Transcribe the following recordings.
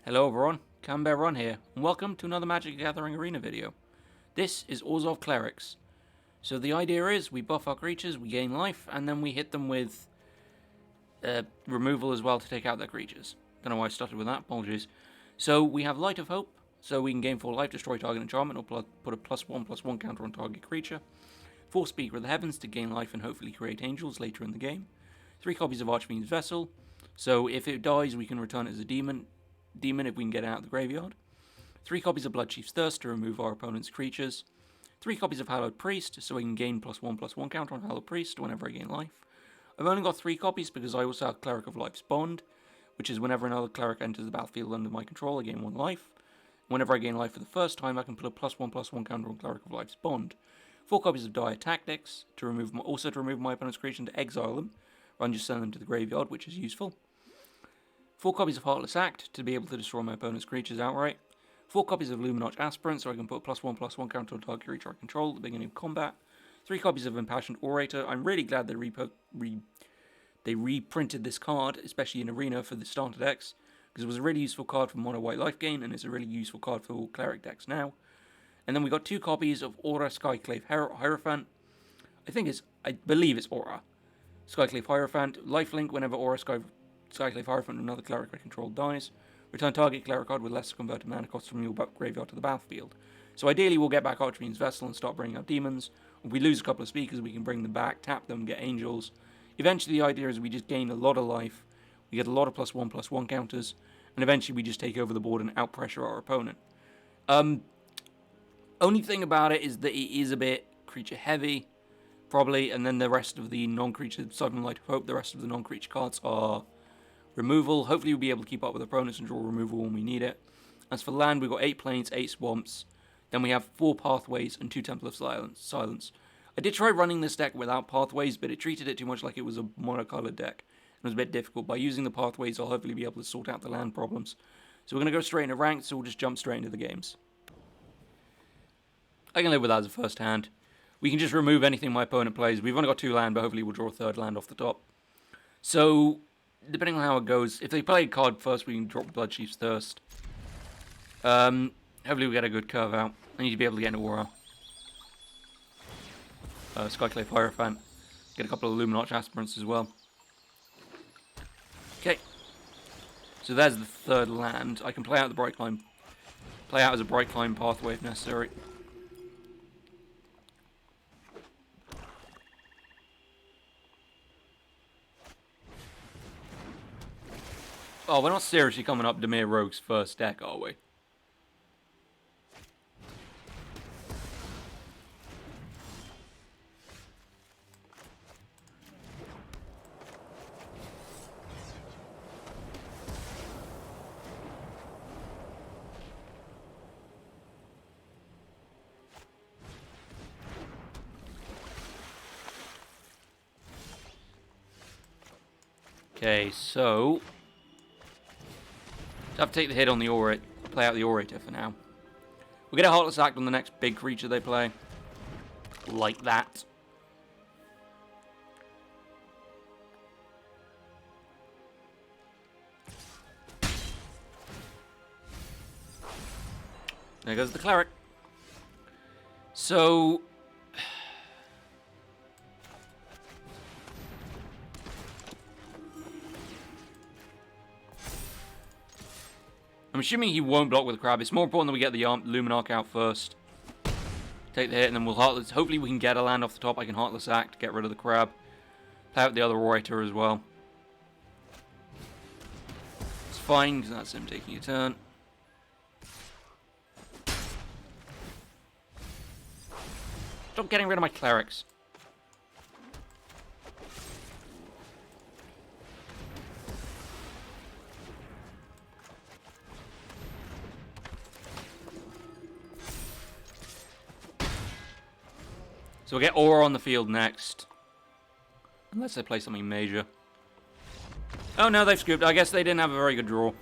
Hello everyone, Cambear Run here, and welcome to another Magic the Gathering Arena video. This is Orzhov Clerics. So the idea is we buff our creatures, we gain life, and then we hit them with removal as well to take out their creatures. Don't know why I started with that, apologies. So we have Light of Hope, so we can gain 4 life, destroy target enchantment, or put a +1/+1 counter on target creature. 4 Speaker of the Heavens to gain life and hopefully create angels later in the game. 3 copies of Archfiend's Vessel, so if it dies we can return it as a demon if we can get it out of the graveyard. 3 copies of Bloodchief's Thirst to remove our opponent's creatures. 3 copies of Hallowed Priest, so we can gain +1/+1 counter on Hallowed Priest whenever I gain life. I've only got 3 copies because I also have Cleric of Life's Bond, which is whenever another cleric enters the battlefield under my control, I gain 1 life. Whenever I gain life for the first time, I can put a +1/+1 counter on Cleric of Life's Bond. 4 copies of Dire Tactics, to remove my opponent's creature and to exile them, rather than just send them to the graveyard, which is useful. 4 copies of Heartless Act, to be able to destroy my opponent's creatures outright. 4 copies of Luminarch Aspirant, so I can put a +1/+1 counter on target creature I control at the beginning of combat. 3 copies of Impassioned Orator. I'm really glad they reprinted this card, especially in Arena, for the starter decks, because it was a really useful card for mono white life gain, and it's a really useful card for all cleric decks now. And then we got 2 copies of Aura Skyclave Hierophant. I believe it's Aura Skyclave Hierophant. Lifelink whenever Aura Skyclave Hierophant, another cleric I control, dies. Return target cleric card with lesser converted mana cost from your graveyard to the battlefield. So ideally we'll get back Archfiend's Vessel and start bringing out demons. If we lose a couple of speakers we can bring them back, tap them, get angels. Eventually the idea is we just gain a lot of life, we get a lot of +1/+1 counters, and eventually we just take over the board and outpressure our opponent. Only thing about it is that it is a bit creature heavy, probably, and then the rest of the non-creature, aside from Light of Hope, the rest of the non-creature cards are removal. Hopefully we'll be able to keep up with opponents and draw removal when we need it. As for land, we've got 8 plains, 8 swamps. Then we have 4 pathways and 2 Temple of Silence. I did try running this deck without pathways, but it treated it too much like it was a monocolored deck. It was a bit difficult. By using the pathways, I'll hopefully be able to sort out the land problems. So we're going to go straight into ranked, so we'll just jump straight into the games. I can live with that as a first hand. We can just remove anything my opponent plays. We've only got 2 land, but hopefully we'll draw a 3rd land off the top. So depending on how it goes, if they play a card first, we can drop Bloodchief's Thirst. Hopefully we get a good curve out. I need to be able to get into Aura. Skyclave Hierophant. Get a couple of Luminarch Aspirants as well. Okay. So there's the 3rd land. I can play out the Bright Climb. Play out as a Bright Climb pathway if necessary. Oh, we're not seriously coming up Dimir Rogue's first deck, are we? Okay, so I have to take the hit on the Orator, play out the Orator for now. We'll get a Heartless Act on the next big creature they play. Like that. There goes the Cleric. So I'm assuming he won't block with the crab. It's more important that we get the Luminarch out first. Take the hit, and then we'll Heartless. Hopefully we can get a land off the top. I can Heartless Act, get rid of the crab. Play out the other Orator as well. It's fine, because that's him taking a turn. Stop getting rid of my Clerics. So we'll get Aura on the field next. Unless they play something major. Oh no, they've scooped. I guess they didn't have a very good draw.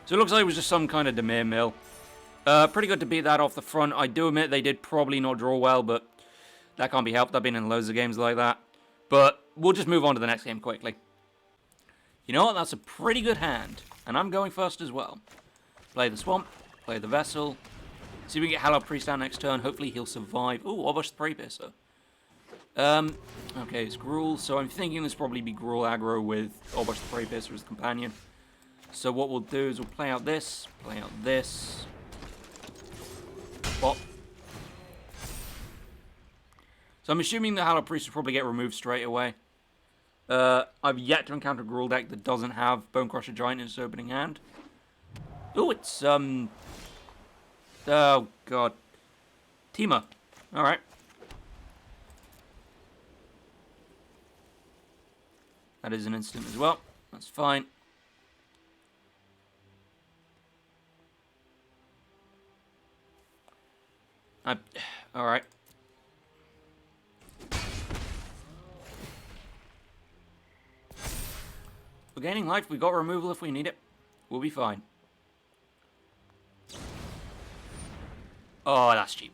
So it looks like it was just some kind of Dimir mill. Pretty good to beat that off the front. I do admit they did probably not draw well, but that can't be helped. I've been in loads of games like that. But we'll just move on to the next game quickly. You know what? That's a pretty good hand. And I'm going first as well. Play the Swamp. Play the Vessel. See if we can get Hallowed Priest down next turn. Hopefully he'll survive. Ooh, Orzhov the Prey Piercer. Okay, it's Gruul. So I'm thinking this probably be Gruul aggro with Orzhov the Prey Piercer as companion. So what we'll do is we'll play out this. Play out this. Bop. So I'm assuming the Hallowed Priest will probably get removed straight away. I've yet to encounter a Gruul deck that doesn't have Bone Crusher Giant in its opening hand. Oh, it's, oh, God. Tima. Alright. That is an instant as well. That's fine. Alright. We're gaining life. We got removal if we need it. We'll be fine. Oh, that's cheap.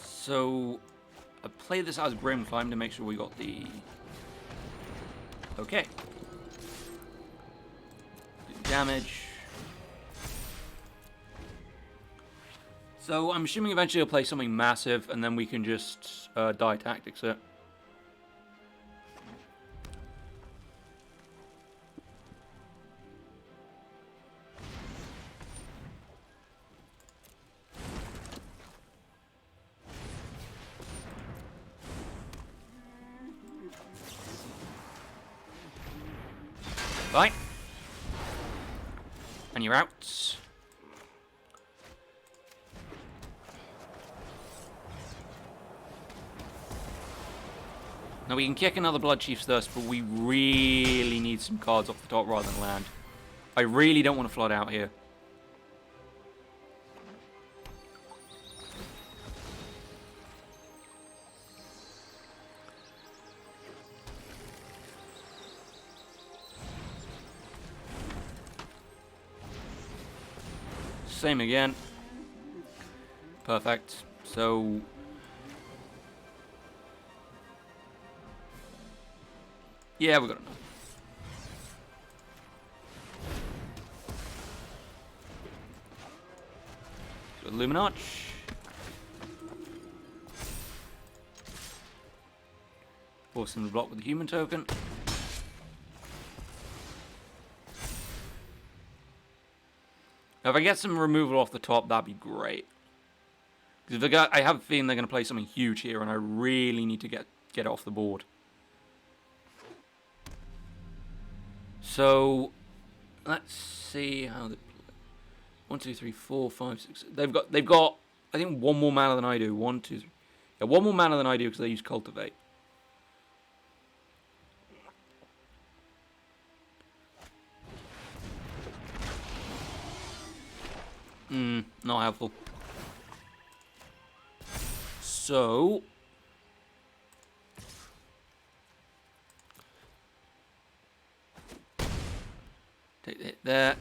So, I played this as Grim Climb to make sure we got the... Okay. Do damage. So, I'm assuming eventually I'll play something massive, and then we can just die tactics it. Bye. And you're out. Now we can kick another Blood Chief's Thirst, but we really need some cards off the top rather than land. I really don't want to flood out here. Same again. Perfect. So... yeah, we got enough. So Luminarch. Force him to block with the human token. Now, if I get some removal off the top, that'd be great. Because I have a feeling they're going to play something huge here, and I really need to get it off the board. So, let's see how they play. 1, 2, 3, 4, 5, 6. They've got. I think one more mana than I do. 1, 2, 3. Yeah, one more mana than I do because they use Cultivate. Not helpful. So... take the hit there.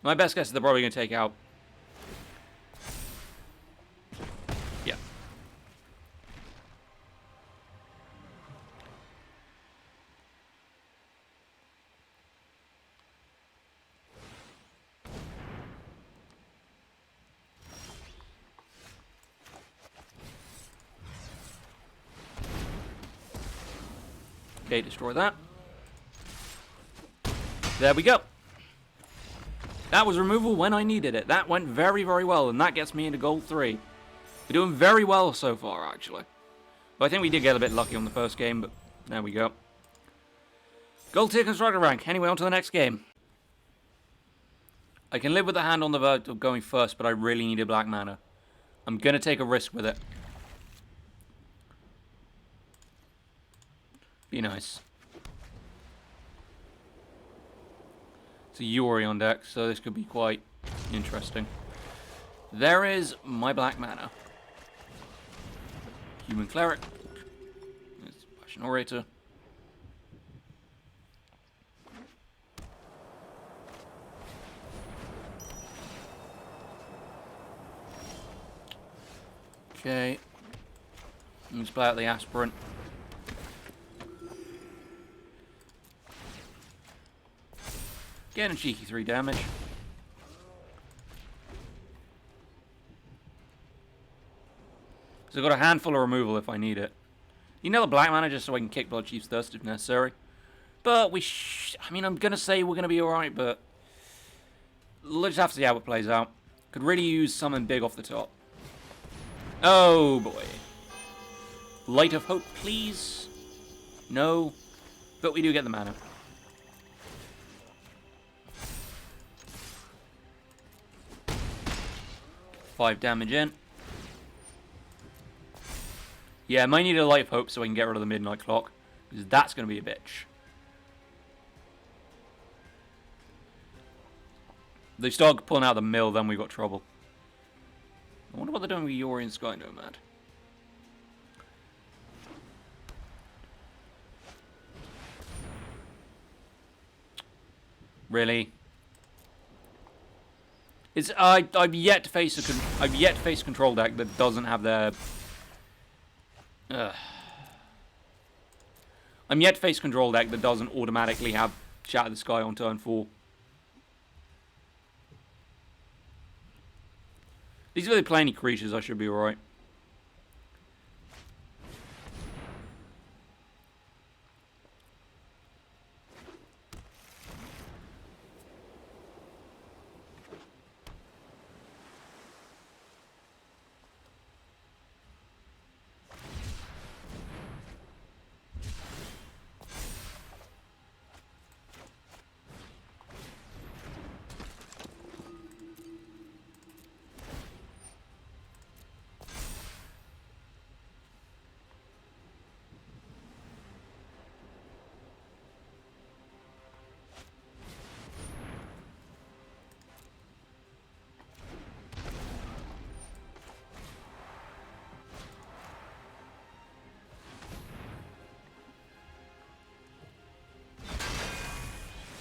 My best guess is they're probably going to take out... yeah. Okay, destroy that. There we go. That was removal when I needed it. That went very, very well, and that gets me into gold 3. We're doing very well so far, actually. But I think we did get a bit lucky on the first game, but there we go. Gold tier constructor rank. Anyway, on to the next game. I can live with the hand on the verge of going first, but I really need a black mana. I'm going to take a risk with it. Be nice. It's a Yuri on deck, so this could be quite interesting. There is my black mana. Human Cleric. It's Passion Orator. Okay. Let's play out the Aspirant. Getting a cheeky 3 damage. So I've got a handful of removal if I need it. You know the black mana just so I can kick Bloodchief's Dust if necessary. But I mean, I'm going to say we're going to be alright, but let's have to see how it plays out. Could really use something big off the top. Oh boy. Light of Hope, please. No. But we do get the mana. 5 damage in. Yeah, I might need a Light of Hope so I can get rid of the Midnight Clock, because that's going to be a bitch. They start pulling out the mill, then we've got trouble. I wonder what they're doing with Yuri and Sky Nomad. Really? It's I've yet to face a control deck that doesn't have their. I'm yet to face a control deck that doesn't automatically have Shatter the Sky on turn 4. These are the play any creatures, I should be alright.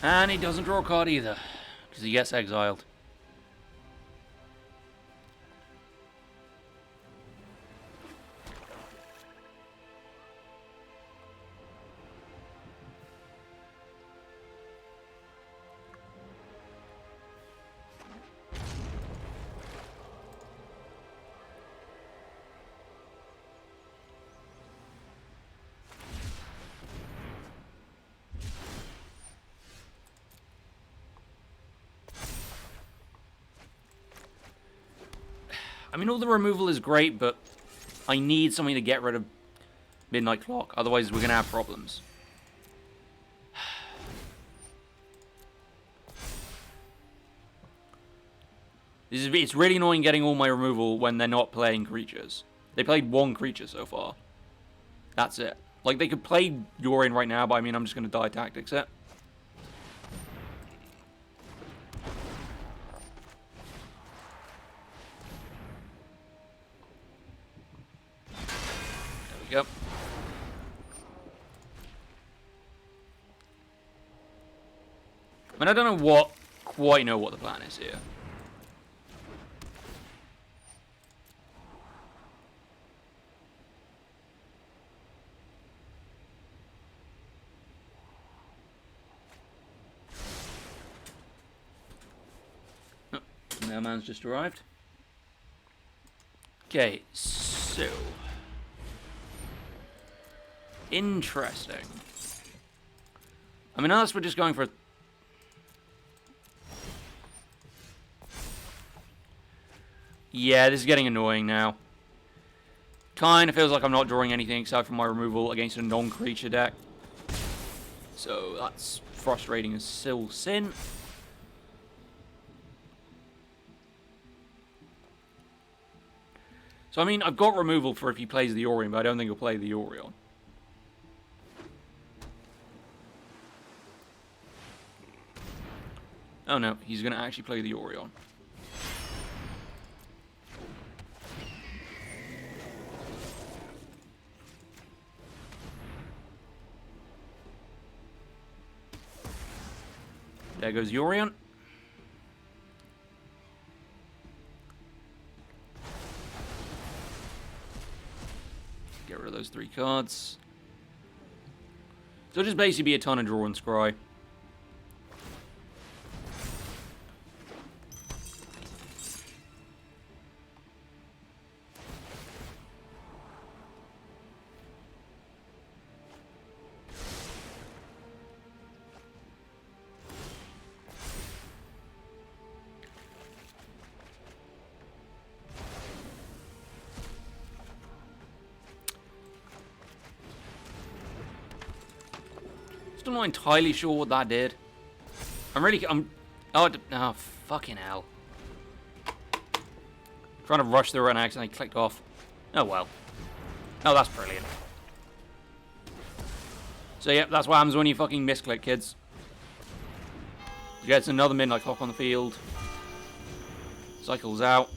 And he doesn't draw a card either, because he gets exiled. I mean, all the removal is great, but I need something to get rid of Midnight Clock. Otherwise, we're going to have problems. It's really annoying getting all my removal when they're not playing creatures. They played one creature so far. That's it. Like, they could play Yorion right now, but I mean, I'm just going to die tactics it. Yep. I mean, I don't know quite know what the plan is here. Oh, Mailman's just arrived. Okay, so... interesting. I mean, unless we're just going for... yeah, this is getting annoying now. Kind of feels like I'm not drawing anything except for my removal against a non-creature deck. So that's frustrating as still sin. So I mean, I've got removal for if he plays the Orion, but I don't think he'll play the Orion. Oh no, he's going to actually play the Orion. There goes the Orion. Get rid of those 3 cards. So it'll just basically be a ton of draw and scry. Still not entirely sure what that did. Oh, fucking hell. Trying to rush through it and I accidentally clicked off. Oh well. Oh, that's brilliant. So yeah, that's what happens when you fucking misclick, kids. He gets another midnight clock on the field. Cycles out.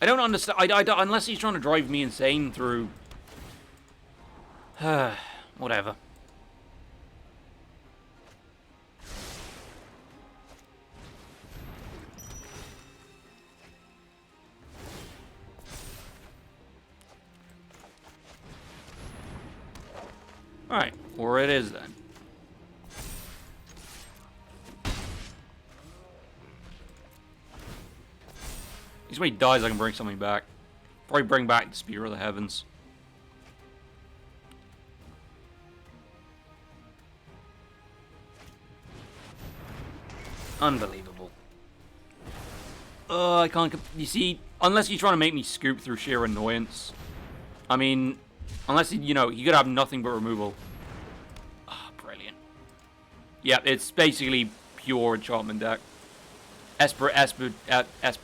I don't understand. I don't, unless he's trying to drive me insane through. Whatever. Alright, or it is then. At least when he dies, I can bring something back. Probably bring back the Spear of the Heavens. Unbelievable. I can't... You see, unless you're trying to make me scoop through sheer annoyance. I mean, unless, you know, you could have nothing but removal. Ah, brilliant. Yeah, it's basically pure enchantment deck. Esper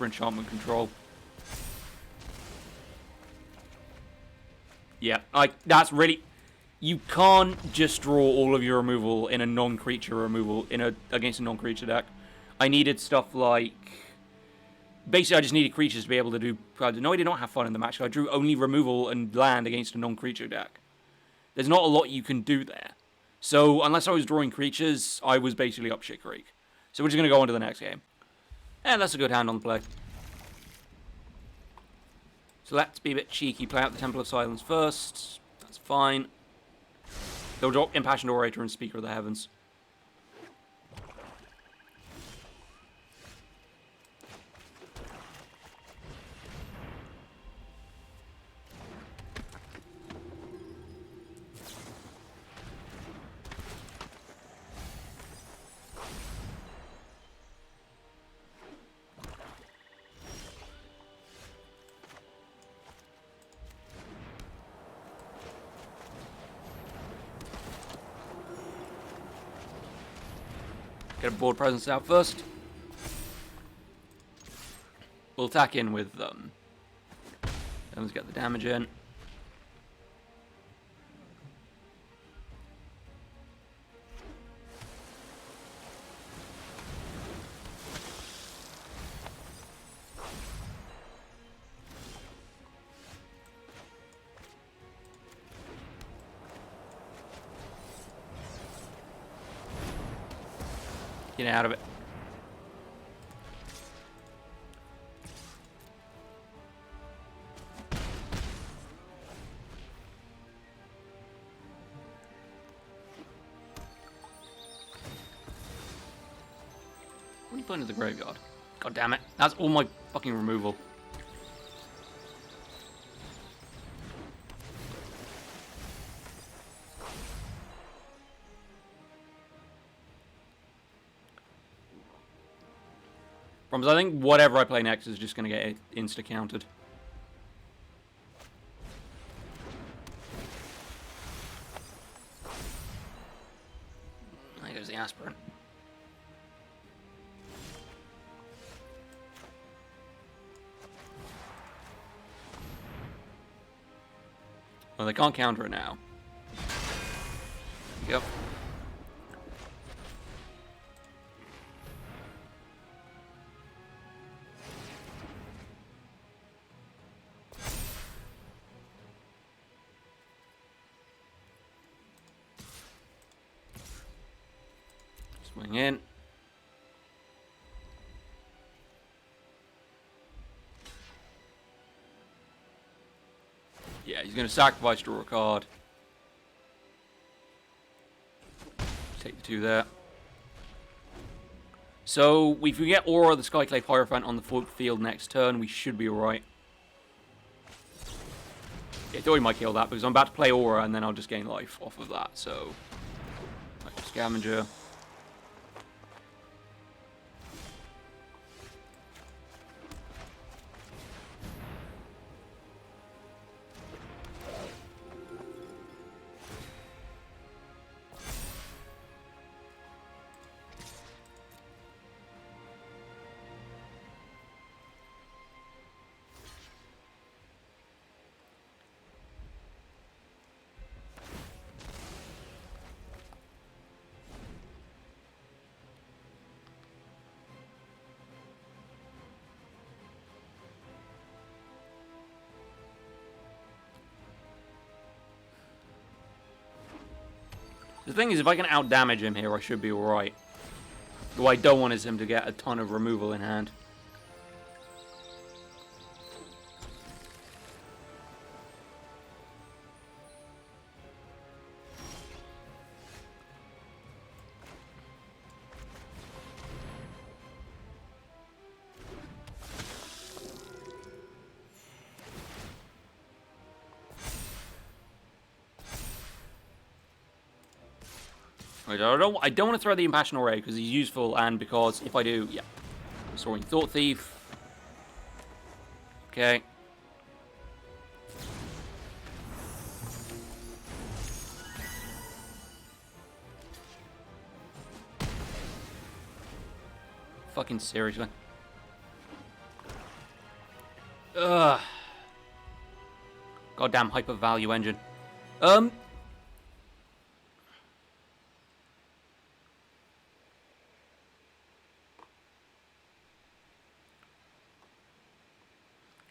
enchantment control. Yeah, like, that's really... You can't just draw all of your removal in a non-creature removal against a non-creature deck. I needed stuff like... Basically, I just needed creatures to be able to do... No, I did not have fun in the match. I drew only removal and land against a non-creature deck. There's not a lot you can do there. So, unless I was drawing creatures, I was basically up shit creek. So we're just going to go on to the next game. And that's a good hand on the play. So let's be a bit cheeky. Play out the Temple of Silence first. That's fine. They'll drop Impassioned Orator and Speaker of the Heavens. Get a board presence out first. We'll attack in with let's get the damage in. Get out of it. What are you putting in the graveyard? God damn it. That's all my fucking removal. I think whatever I play next is just going to get insta-countered. There goes the aspirant. Well, they can't counter it now. Yep. Swing in. Yeah, he's going to sacrifice, draw a card. Take the 2 there. So, if we get Aura the Skyclave Hierophant on the field next turn, we should be alright. Yeah, I thought he might kill that, because I'm about to play Aura, and then I'll just gain life off of that, so... Right, Scavenger. The thing is, if I can outdamage him here, I should be alright. What I don't want is him to get a ton of removal in hand. I don't want to throw the Impassioned Array because he's useful, and because if I do, yeah. Restoring Thought Thief. Okay. Fucking seriously. Ugh. Goddamn hyper value engine.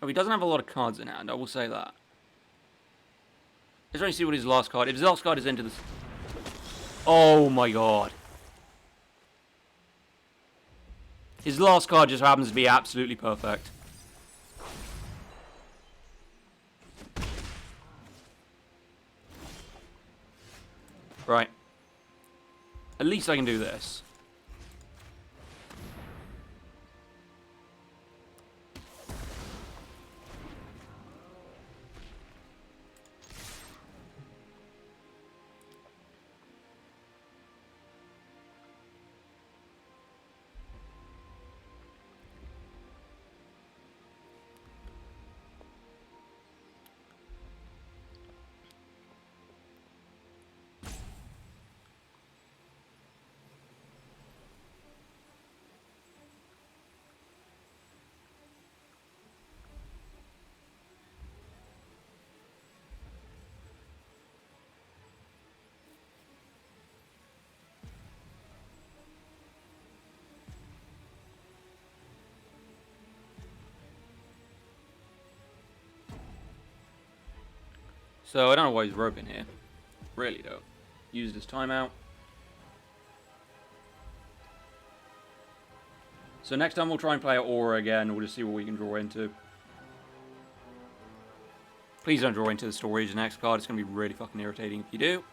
Oh, he doesn't have a lot of cards in hand, I will say that. Let's try and see what his last card... If his last card is into this... Oh my god. His last card just happens to be absolutely perfect. Right. At least I can do this. So, I don't know why he's roping here. Really don't. Used his timeout. So next time we'll try and play Aura again. We'll just see what we can draw into. Please don't draw into the Storage next card. It's going to be really fucking irritating if you do.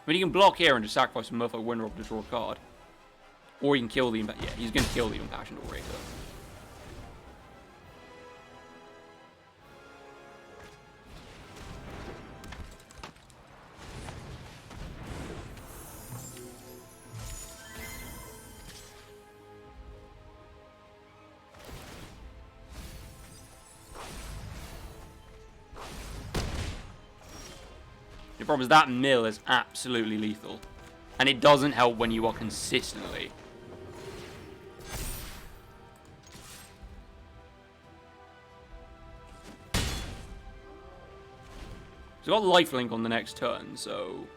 I mean, you can block here and just sacrifice a motherfucker Windrob to draw a card. Or you can kill the... Yeah, he's going to kill the Impassioned Orator. The problem is that mill is absolutely lethal. And it doesn't help when you are consistently. So I've got lifelink on the next turn, so...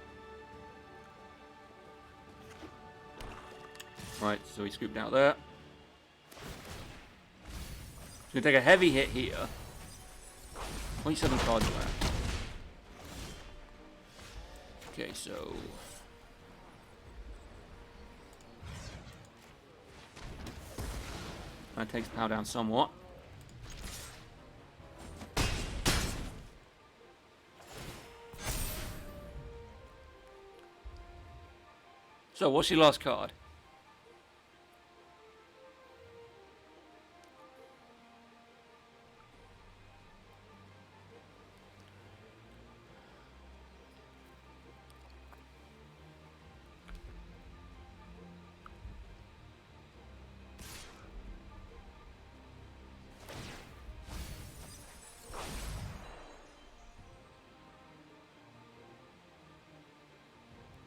Right, so he scooped out there. He's going to take a heavy hit here. 27 cards left. Okay, so... That takes power down somewhat. So, what's your last card?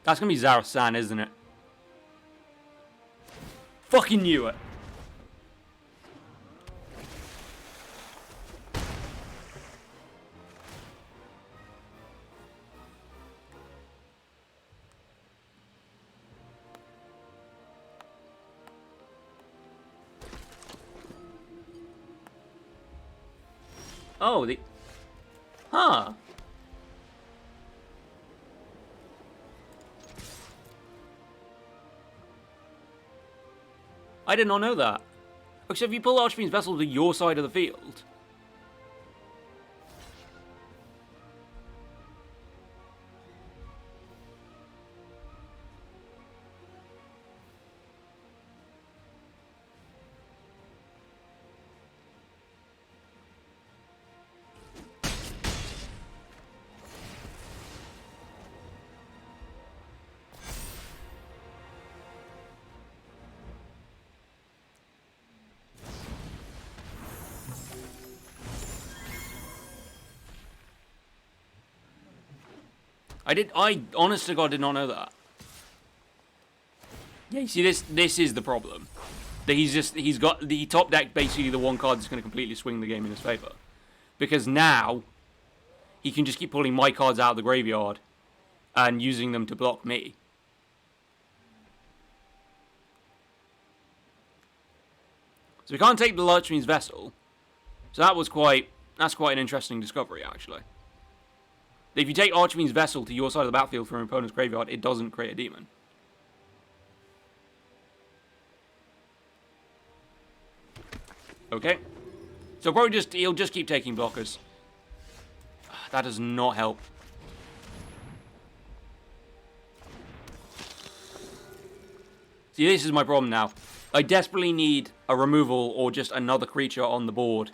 That's gonna be Zara-san, isn't it? Fucking knew it. Oh, the... Huh. I did not know that. Oh, so if you pull Archfiend's Vessel to your side of the field... I honest to God did not know that. Yeah, you see, this is the problem. That he's got the top deck, basically the one card that's going to completely swing the game in his favour. Because now, he can just keep pulling my cards out of the graveyard and using them to block me. So we can't take the Archfiend's Vessel. So that's quite an interesting discovery, actually. If you take Archfiend's Vessel to your side of the battlefield from your opponent's graveyard, it doesn't create a demon. Okay. So probably he'll just keep taking blockers. That does not help. See, this is my problem now. I desperately need a removal or just another creature on the board.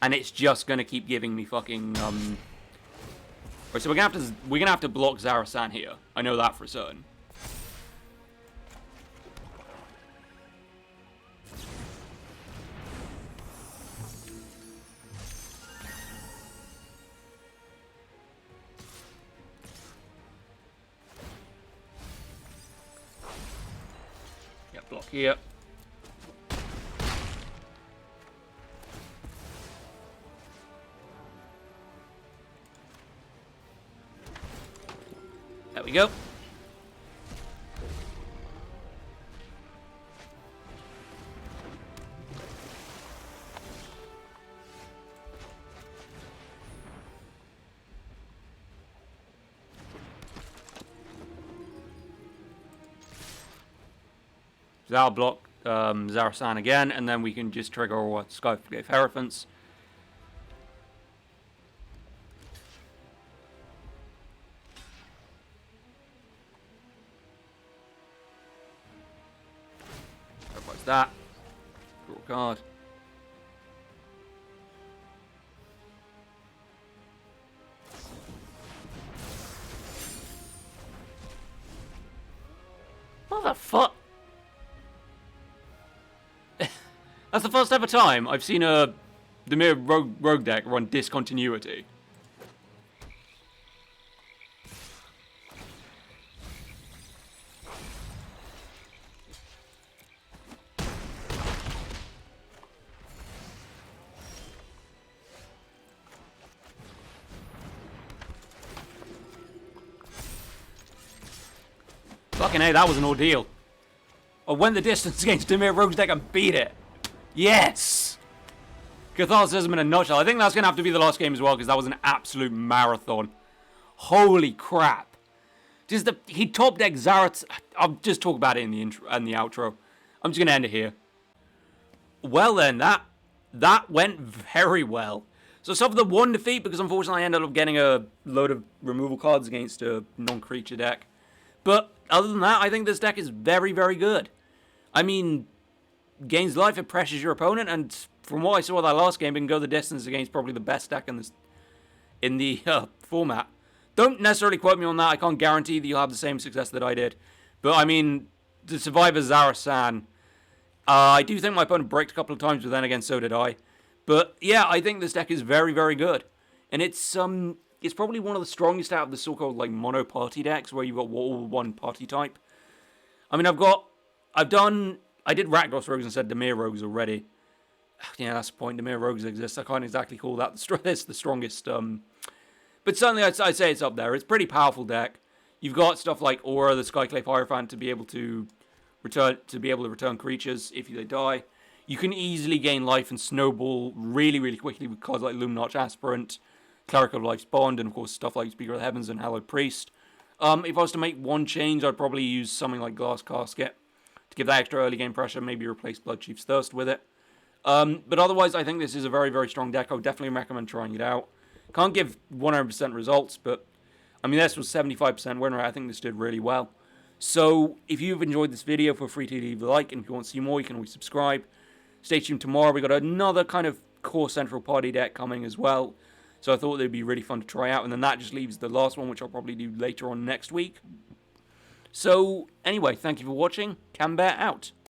And it's just going to keep giving me fucking... Right, so we're gonna have to block Zara-san here. I know that for certain. Yeah, block here. There we go. So that'll block Zara-san again, and then we can just trigger our Skyforgave Hierophants. That. Draw a card. What the fuck? That's the first ever time I've seen the Mirror Rogue deck run Discontinuity. Fucking hey, that was an ordeal. I went the distance against Dimir Rogue's deck and beat it. Yes! Catholicism in a nutshell. I think that's going to have to be the last game as well, because that was an absolute marathon. Holy crap. He top decked Zarat. I'll just talk about it in the intro and the outro. I'm just going to end it here. Well then, that went very well. So I suffered the one defeat because unfortunately I ended up getting a load of removal cards against a non-creature deck. But other than that, I think this deck is very, very good. I mean, gains life, it pressures your opponent, and from what I saw of that last game, it can go the distance against probably the best deck in the format. Don't necessarily quote me on that. I can't guarantee that you'll have the same success that I did. But I mean, to survive as Zarasan, I do think my opponent braked a couple of times, but then again, so did I. But yeah, I think this deck is very, very good, and it's probably one of the strongest out of the so-called like mono party decks where you've got all one party type. I mean, I did Rakdos Rogues instead of Dimir Rogues already. Yeah, that's the point. Dimir Rogues exist. I can't exactly call that the strongest. But certainly I'd say it's up there. It's a pretty powerful deck. You've got stuff like Aura, the Skyclave Hierophant, to be able to return creatures if they die. You can easily gain life and snowball really, really quickly with cards like Luminarch Aspirant, Cleric of Life's Bond, and of course stuff like Speaker of the Heavens and Hallowed Priest. If I was to make one change, I'd probably use something like Glass Casket to give that extra early game pressure, maybe replace Bloodchief's Thirst with it. But otherwise, I think this is a very, very strong deck. I would definitely recommend trying it out. Can't give 100% results, but I mean, this was 75% win rate. I think this did really well. So, if you've enjoyed this video, feel free to leave a like, and if you want to see more, you can always subscribe. Stay tuned tomorrow. We got another kind of core central party deck coming as well. So I thought it'd be really fun to try out, and then that just leaves the last one, which I'll probably do later on next week. So, anyway, thank you for watching. Cambear out.